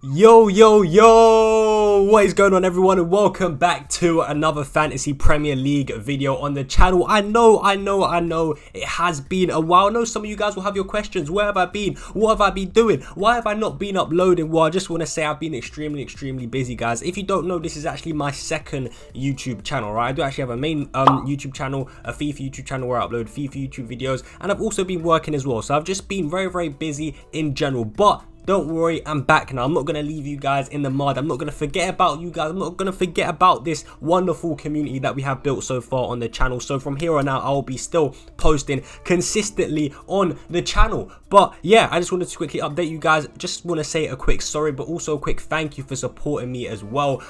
Yo, what is going on, everyone, and welcome back to another Fantasy Premier League video on the channel. I know it has been a while. I know some of you guys will have your questions. Where have I been? What have I been doing? Why have I not been uploading? Well, I just want to say I've been extremely busy, guys. If you don't know, this is actually my second YouTube channel, right? I do actually have a main YouTube channel, a FIFA YouTube channel where I upload FIFA YouTube videos, and I've also been working as well. So I've just been very busy in general, but don't worry, I'm back now. I'm not going to leave you guys in the mud. I'm not going to forget about you guys. I'm not going to forget about this wonderful community that we have built so far on the channel. So from here on out, I'll be still posting consistently on the channel. But yeah, I just wanted to quickly update you guys. Just want to say a quick sorry, but also a quick thank you for supporting me as well.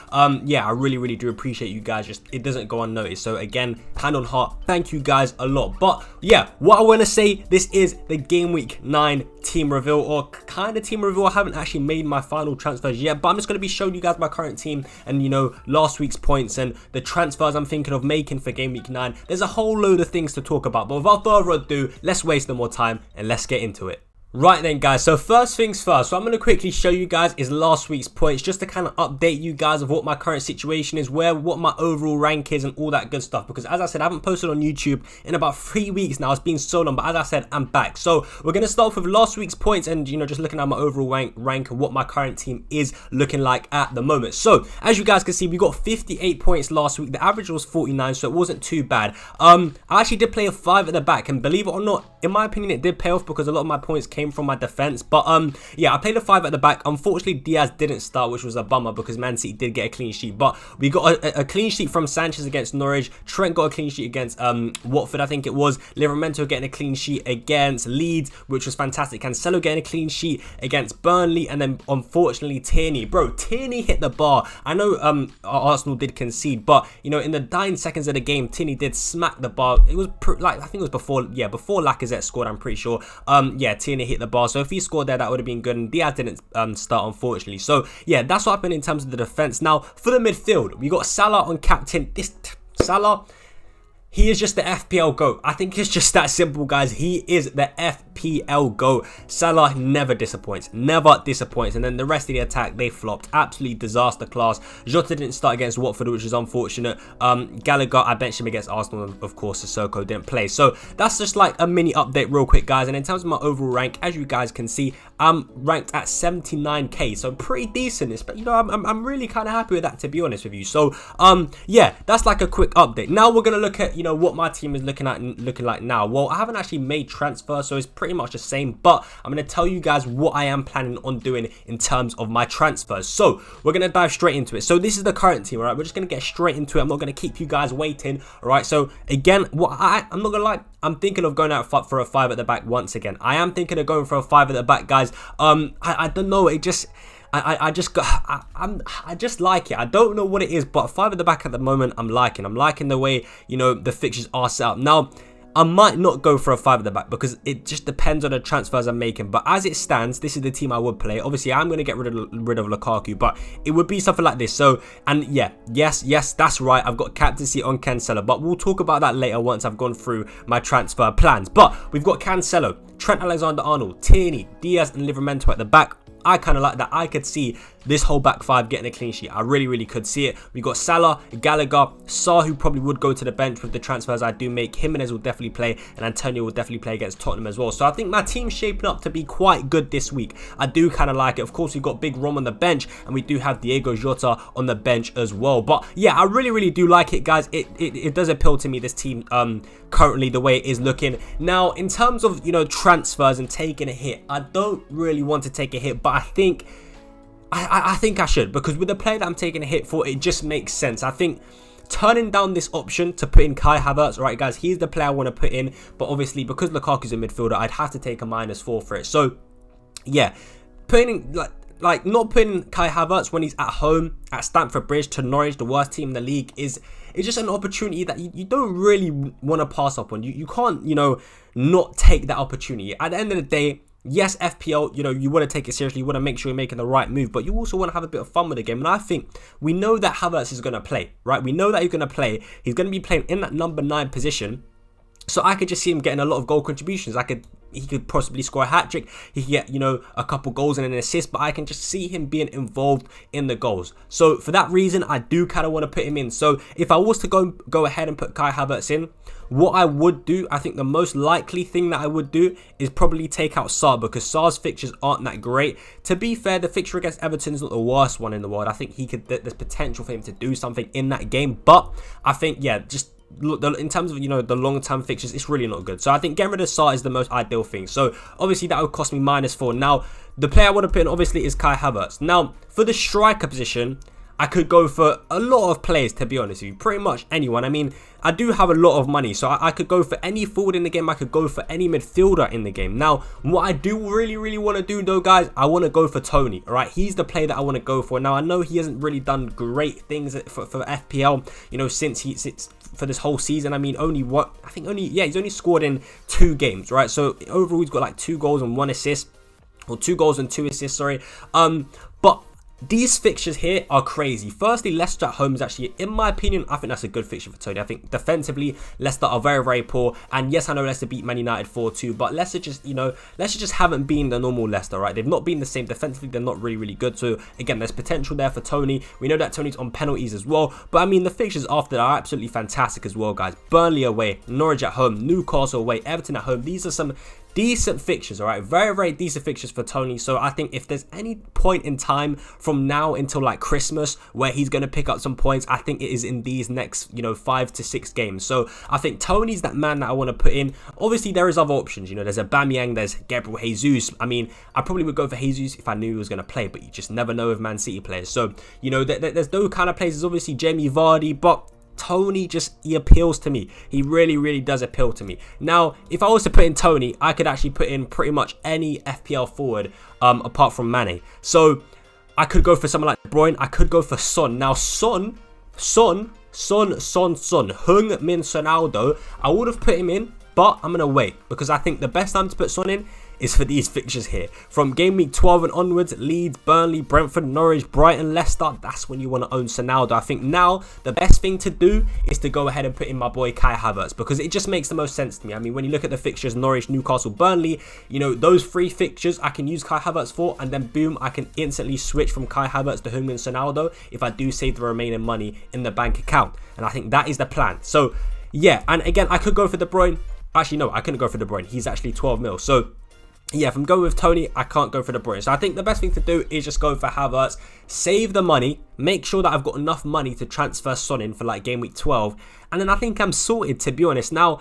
Yeah, I really do appreciate you guys. Just, it doesn't go unnoticed. So again, hand on heart, thank you guys a lot. But yeah, what I want to say, this is the Game Week 9 team reveal, or kind of team reveal. I haven't actually made my final transfers yet, but I'm just going to be showing you guys my current team and, you know, last week's points and the transfers I'm thinking of making for Game Week 9. There's a whole load of things to talk about, but without further ado, let's waste no more time and let's get into it. Right then, guys, so first things first, so I'm going to quickly show you guys is last week's points, just to kind of update you guys of what my current situation is, what my overall rank is and all that good stuff, because as I said, I haven't posted on YouTube in about 3 weeks now. It's been so long, but as I said, I'm back. So we're going to start off with last week's points and, you know, just looking at my overall rank and what my current team is looking like at the moment. So as you guys can see, we got 58 points last week. The average was 49, so it wasn't too bad. I actually did play a 5 at the back, and believe it or not, in my opinion, it did pay off because a lot of my points came from my defense. But yeah, I played a 5 at the back. Unfortunately, Diaz didn't start, which was a bummer because Man City did get a clean sheet. But we got a clean sheet from Sanchez against Norwich. Trent got a clean sheet against Watford, I think it was. Livramento getting a clean sheet against Leeds, which was fantastic. Cancelo getting a clean sheet against Burnley, and then unfortunately Tierney. Bro, Tierney hit the bar. I know Arsenal did concede, but you know, in the dying seconds of the game, Tierney did smack the bar. It was like, I think it was before Lacazette scored, I'm pretty sure. Yeah, Tierney hit the bar. So if he scored there, that would have been good, and Diaz didn't start, unfortunately. So yeah, that's what happened in terms of the defense. Now for the midfield, we got Salah on captain. Salah, he is just the FPL GOAT. I think it's just that simple, guys. He is the FPL GOAT. Salah never disappoints. And then the rest of the attack, they flopped. Absolutely disaster class. Jota didn't start against Watford, which is unfortunate. Gallagher, I benched him against Arsenal. Of course, Sissoko didn't play. So that's just like a mini update real quick, guys. And in terms of my overall rank, as you guys can see, I'm ranked at 79k. So pretty decent. But you know, I'm really kind of happy with that, to be honest with you. So yeah, that's like a quick update. Now we're going to look at, you know, what my team is looking like now. Well, I haven't actually made transfers, so it's pretty much the same, but I'm going to tell you guys what I am planning on doing in terms of my transfers. So we're going to dive straight into it. So this is the current team, all right? We're just going to get straight into it. I'm not going to keep you guys waiting, all right? So again, I'm not going to lie, I'm thinking of going out for a 5 at the back once again. I am thinking of going for a 5 at the back, guys. I don't know, it just... I just like it. I don't know what it is, but 5 at the back at the moment, I'm liking the way, you know, the fixtures are set up. Now, I might not go for a 5 at the back because it just depends on the transfers I'm making. But as it stands, this is the team I would play. Obviously, I'm going to get rid of Lukaku, but it would be something like this. So, and yeah, yes, that's right. I've got captaincy on Cancelo, but we'll talk about that later once I've gone through my transfer plans. But we've got Cancelo, Trent Alexander-Arnold, Tierney, Diaz, and Livramento at the back. I kind of like that. I could see this whole back 5 getting a clean sheet. I really could see it. We got Salah, Gallagher, Sarr, who probably would go to the bench with the transfers I do make. Jimenez will definitely play, and Antonio will definitely play against Tottenham as well. So I think my team's shaping up to be quite good this week. I do kind of like it. Of course, we've got Big Rom on the bench, and we do have Diego Jota on the bench as well. But yeah, I really do like it, guys. It does appeal to me, this team, currently the way it is looking. Now, in terms of, you know, transfers and taking a hit, I don't really want to take a hit, but I think I should, because with the player that I'm taking a hit for, it just makes sense. I think turning down this option to put in Kai Havertz, right, guys, he's the player I want to put in, but obviously because Lukaku's a midfielder, I'd have to take a -4 for it. So yeah, putting like not putting Kai Havertz when he's at home at Stamford Bridge to Norwich, the worst team in the league, is just an opportunity that you don't really want to pass up on. You can't, you know, not take that opportunity. At the end of the day, yes, FPL, you know, you want to take it seriously. You want to make sure you're making the right move, but you also want to have a bit of fun with the game. And I think we know that Havertz is going to play, right? We know that he's going to play. He's going to be playing in that number 9 position. So I could just see him getting a lot of goal contributions. I could he could possibly score a hat-trick. He could get, you know, a couple goals and an assist, but I can just see him being involved in the goals. So for that reason, I do kind of want to put him in. So if I was to go ahead and put Kai Havertz in, what I would do, I think the most likely thing that I would do is probably take out Sarr, because Sarr's fixtures aren't that great. To be fair, the fixture against Everton is not the worst one in the world. I think there's potential for him to do something in that game, but I think, yeah, just in terms of, you know, the long-term fixtures, it's really not good. So I think getting rid of Sarr is the most ideal thing. So obviously that would cost me -4. Now the player I want to put in obviously is Kai Havertz. Now for the striker position, I could go for a lot of players, to be honest with you. Pretty much anyone. I mean, I do have a lot of money, so I could go for any forward in the game. I could go for any midfielder in the game. Now, what I do really want to do, though, guys, I want to go for Tony, all right? He's the player that I want to go for. Now, I know he hasn't really done great things for FPL, you know, since for this whole season. I mean, he's only scored in 2 games, right? So, overall, he's got like 2 goals and 1 assist, or 2 goals and 2 assists, sorry. But these fixtures here are crazy. Firstly, Leicester at home is actually, in my opinion, I think that's a good fixture for Tony. I think defensively, Leicester are very poor. And yes, I know Leicester beat Man United 4-2, but Leicester just haven't been the normal Leicester, right? They've not been the same defensively. They're not really good. So again, there's potential there for Tony. We know that Tony's on penalties as well. But I mean, the fixtures after that are absolutely fantastic as well, guys. Burnley away, Norwich at home, Newcastle away, Everton at home. These are some decent fixtures, all right? Very decent fixtures for Tony. So I think if there's any point in time from now until like Christmas where he's going to pick up some points, I think it is in these next, you know, 5 to 6 games. So I think Tony's that man that I want to put in. Obviously, there is other options. You know, there's Aubameyang, there's Gabriel Jesus. I mean, I probably would go for Jesus if I knew he was going to play, but you just never know with Man City players. So, you know, there's those kind of players. Obviously, Jamie Vardy, but Tony he appeals to me. He really does appeal to me. Now, if I was to put in Tony, I could actually put in pretty much any FPL forward apart from Mane. So I could go for someone like De Bruyne. I could go for Son. Now Son, Heung-min Sonaldo, I would have put him in, but I'm going to wait because I think the best time to put Son in is for these fixtures here. From game week 12 and onwards, Leeds, Burnley, Brentford, Norwich, Brighton, Leicester, that's when you want to own Sonaldo. I think now the best thing to do is to go ahead and put in my boy Kai Havertz because it just makes the most sense to me. I mean, when you look at the fixtures, Norwich, Newcastle, Burnley, you know, those 3 fixtures I can use Kai Havertz for, and then boom, I can instantly switch from Kai Havertz to Heung-min Sonaldo if I do save the remaining money in the bank account. And I think that is the plan. So yeah, and again, I could go for De Bruyne. Actually, no, I couldn't go for De Bruyne. He's actually 12 mil. So yeah, if I'm going with Tony, I can't go for De Bruyne. So I think the best thing to do is just go for Havertz, save the money, make sure that I've got enough money to transfer Son in for like game week 12, and then I think I'm sorted, to be honest. Now,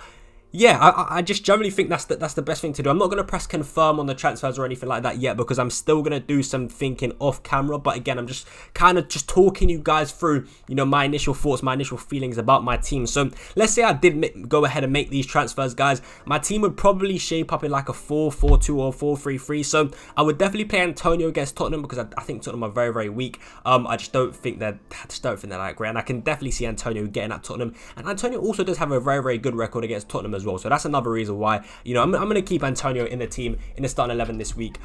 yeah, I just generally think that's the best thing to do. I'm not going to press confirm on the transfers or anything like that yet because I'm still going to do some thinking off camera. But again, I'm just kind of just talking you guys through, you know, my initial thoughts, my initial feelings about my team. So let's say I did go ahead and make these transfers, guys. My team would probably shape up in like a 4-4-2 or 4-3-3. So I would definitely play Antonio against Tottenham because I think Tottenham are very weak. I just don't think they're that great. And I can definitely see Antonio getting at Tottenham. And Antonio also does have a very good record against Tottenham as well. So that's another reason why, you know, I'm going to keep Antonio in the team in the starting 11 this week.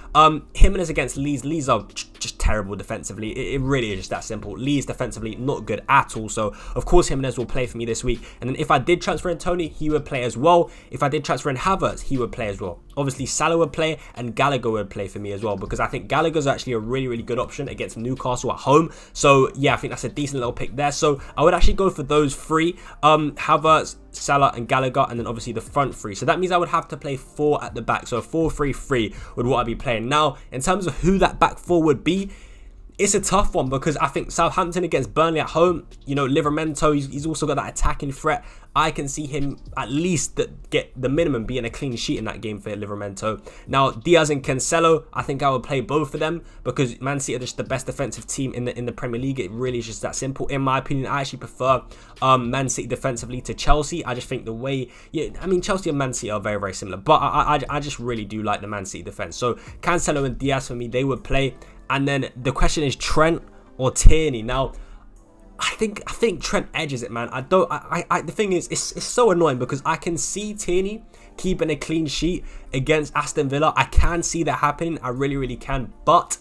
Jimenez against Leeds. Leeds are just terrible defensively. It really is just that simple. Leeds defensively not good at all. So of course Jimenez will play for me this week. And then if I did transfer in Tony, he would play as well. If I did transfer in Havertz, he would play as well. Obviously Salah would play and Gallagher would play for me as well because I think Gallagher's actually a really good option against Newcastle at home. So yeah, I think that's a decent little pick there. So I would actually go for those 3, Havertz, Salah and Gallagher, and then obviously the front 3. So that means I would have to play 4 at the back. So 4-3-3 would what I'd be playing. Now, in terms of who that back 4 would be, it's a tough one because I think Southampton against Burnley at home, you know, Livramento, he's also got that attacking threat. I can see him at least get the minimum being a clean sheet in that game for Livramento. Now, Diaz and Cancelo, I think I would play both of them because Man City are just the best defensive team in the Premier League. It really is just that simple. In my opinion, I actually prefer Man City defensively to Chelsea. I just think the way, I mean, Chelsea and Man City are very similar, but I just really do like the Man City defense. So Cancelo and Diaz for me, they would play. And then the question is Trent or Tierney. Now, I think Trent edges it, man. The thing is, it's so annoying because I can see Tierney keeping a clean sheet against Aston Villa. I can see that happening. I really can. But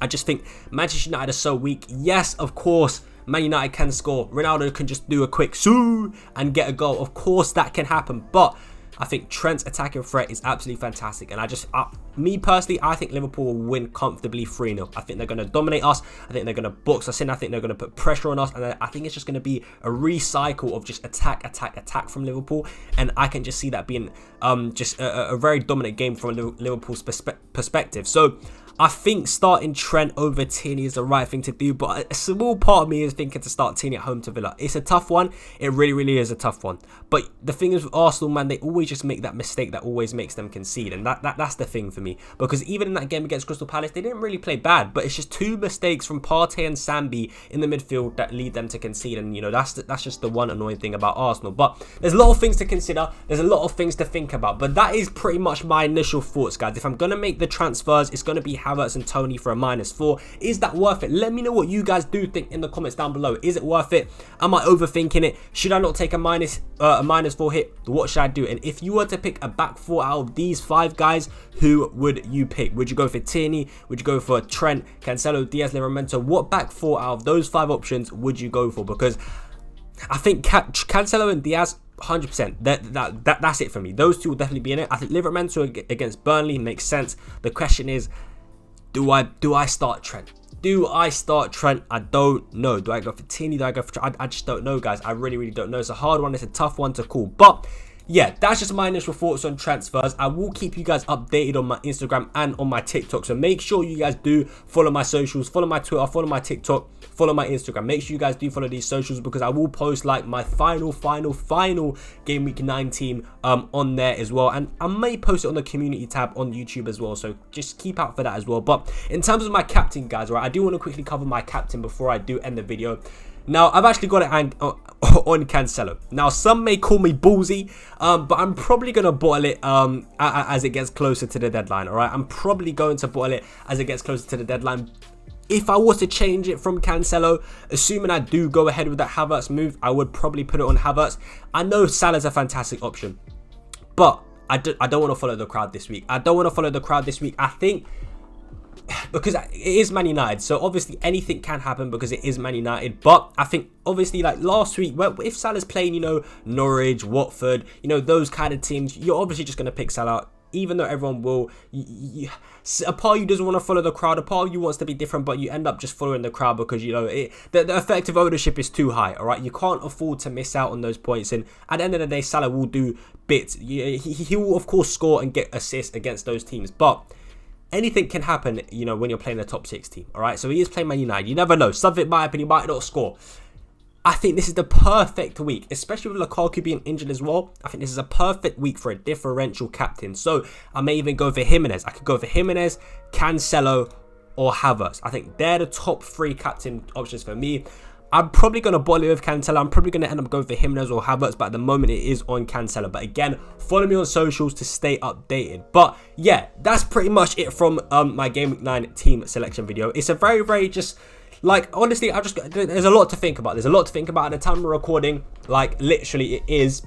I just think Manchester United are so weak. Yes, of course, Man United can score. Ronaldo can just do a quick soo and get a goal. Of course, that can happen. But I think Trent's attacking threat is absolutely fantastic. And me personally, I think Liverpool will win comfortably 3-0. I think they're going to dominate us. I think they're going to box us in. I think they're going to put pressure on us. And I think it's just going to be a recycle of just attack from Liverpool. And I can just see that being just a very dominant game from Liverpool's perspective. So I think starting Trent over Tierney is the right thing to do, but a small part of me is thinking to start Tierney at home to Villa. It's a tough one. It really is a tough one. But the thing is with Arsenal, man, they always just make that mistake that always makes them concede. And that's the thing for me. Because even in that game against Crystal Palace, they didn't really play bad. But it's just 2 mistakes from Partey and Sambi in the midfield that lead them to concede. And, you know, that's just the one annoying thing about Arsenal. But there's a lot of things to consider. There's a lot of things to think about. But that is pretty much my initial thoughts, guys. If I'm going to make the transfers, it's going to be Havertz and Tony for a -4. Is that worth it? Let me know what you guys do think in the comments down below. Is it worth it? Am I overthinking it? Should I not take a -4 hit? What should I do? And if you were to pick a back 4 out of these 5 guys, who would you pick? Would you go for Tierney? Would you go for Trent, Cancelo, Diaz, Livramento? What back 4 out of those 5 options would you go for? Because I think Cancelo and Diaz, 100%. That's it for me. Those 2 will definitely be in it. I think Livramento against Burnley makes sense. The question is, do I start Trent? Do I start Trent? I don't know. Do I go for Tierney? Do I go for Trent? I just don't know, guys. I really don't know. It's a hard one. It's a tough one to call. But yeah, that's just my initial thoughts on transfers. I will keep you guys updated on my Instagram and on my TikTok. So make sure you guys do follow my socials, follow my Twitter, follow my TikTok, follow my Instagram. Make sure you guys do follow these socials because I will post like my final Game Week 9 team on there as well. And I may post it on the community tab on YouTube as well. So just keep out for that as well. But in terms of my captain, guys, right, I do want to quickly cover my captain before I do end the video. Now, I've actually got it on Cancelo. Now, some may call me ballsy, but I'm probably going to bottle it as it gets closer to the deadline, all right? I'm probably going to bottle it as it gets closer to the deadline. If I was to change it from Cancelo, assuming I do go ahead with that Havertz move, I would probably put it on Havertz. I know Salah's a fantastic option, but I don't want to follow the crowd this week. I think because it is Man United, so obviously anything can happen because it is Man United. But I think obviously like last week, well, if Salah's playing, you know, Norwich, Watford, you know, those kind of teams, you're obviously just going to pick Salah. Even though everyone will, a part of you doesn't want to follow the crowd, a part of you wants to be different, but you end up just following the crowd because, you know, the effective ownership is too high, all right? You can't afford to miss out on those points. And at the end of the day, Salah will do bits. He will, of course, score and get assists against those teams. But anything can happen, you know, when you're playing a top 6 team, all right? So he is playing Man United. You never know. Something might happen. He might not score. I think this is the perfect week, especially with Lukaku being injured as well. I think this is a perfect week for a differential captain. So I may even go for Jimenez. I could go for Jimenez, Cancelo, or Havertz. I think they're the top 3 captain options for me. I'm probably going to bottle it with Cancelo. I'm probably going to end up going for Jimenez or Havertz, but at the moment it is on Cancelo. But again, follow me on socials to stay updated. But yeah, that's pretty much it from my Game Week 9 team selection video. It's a very just... like, honestly, there's a lot to think about. There's a lot to think about at the time we're recording. Like, literally, it is.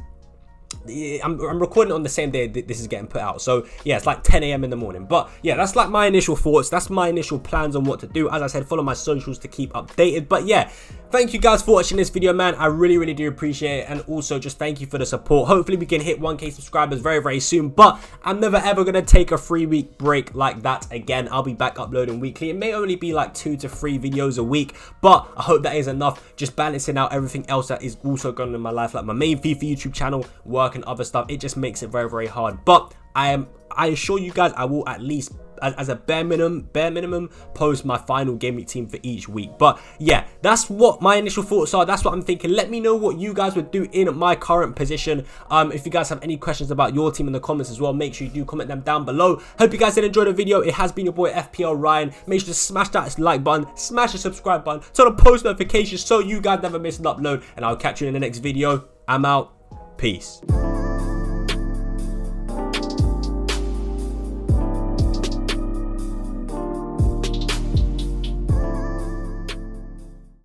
I'm recording on the same day this is getting put out. So, yeah, it's like 10 a.m. in the morning. But, yeah, that's like my initial thoughts. That's my initial plans on what to do. As I said, follow my socials to keep updated. But, yeah, thank you guys for watching this video, man. I really do appreciate it. And also, just thank you for the support. Hopefully, we can hit 1K subscribers very soon. But I'm never ever going to take a 3-week break like that again. I'll be back uploading weekly. It may only be like 2 to 3 videos a week. But I hope that is enough. Just balancing out everything else that is also going on in my life. Like my main FIFA YouTube channel, work and other stuff. It just makes it very hard. But I assure you guys, I will at least, as a bare minimum, post my final Game Week team for each week. But yeah, that's what my initial thoughts are. That's what I'm thinking. Let me know what you guys would do in my current position. If you guys have any questions about your team in the comments as well, make sure you do comment them down below. Hope you guys did enjoy the video. It has been your boy FPL Ryan. Make sure to smash that like button, smash the subscribe button, turn on post notifications so you guys never miss an upload. And I'll catch you in the next video. I'm out. Peace.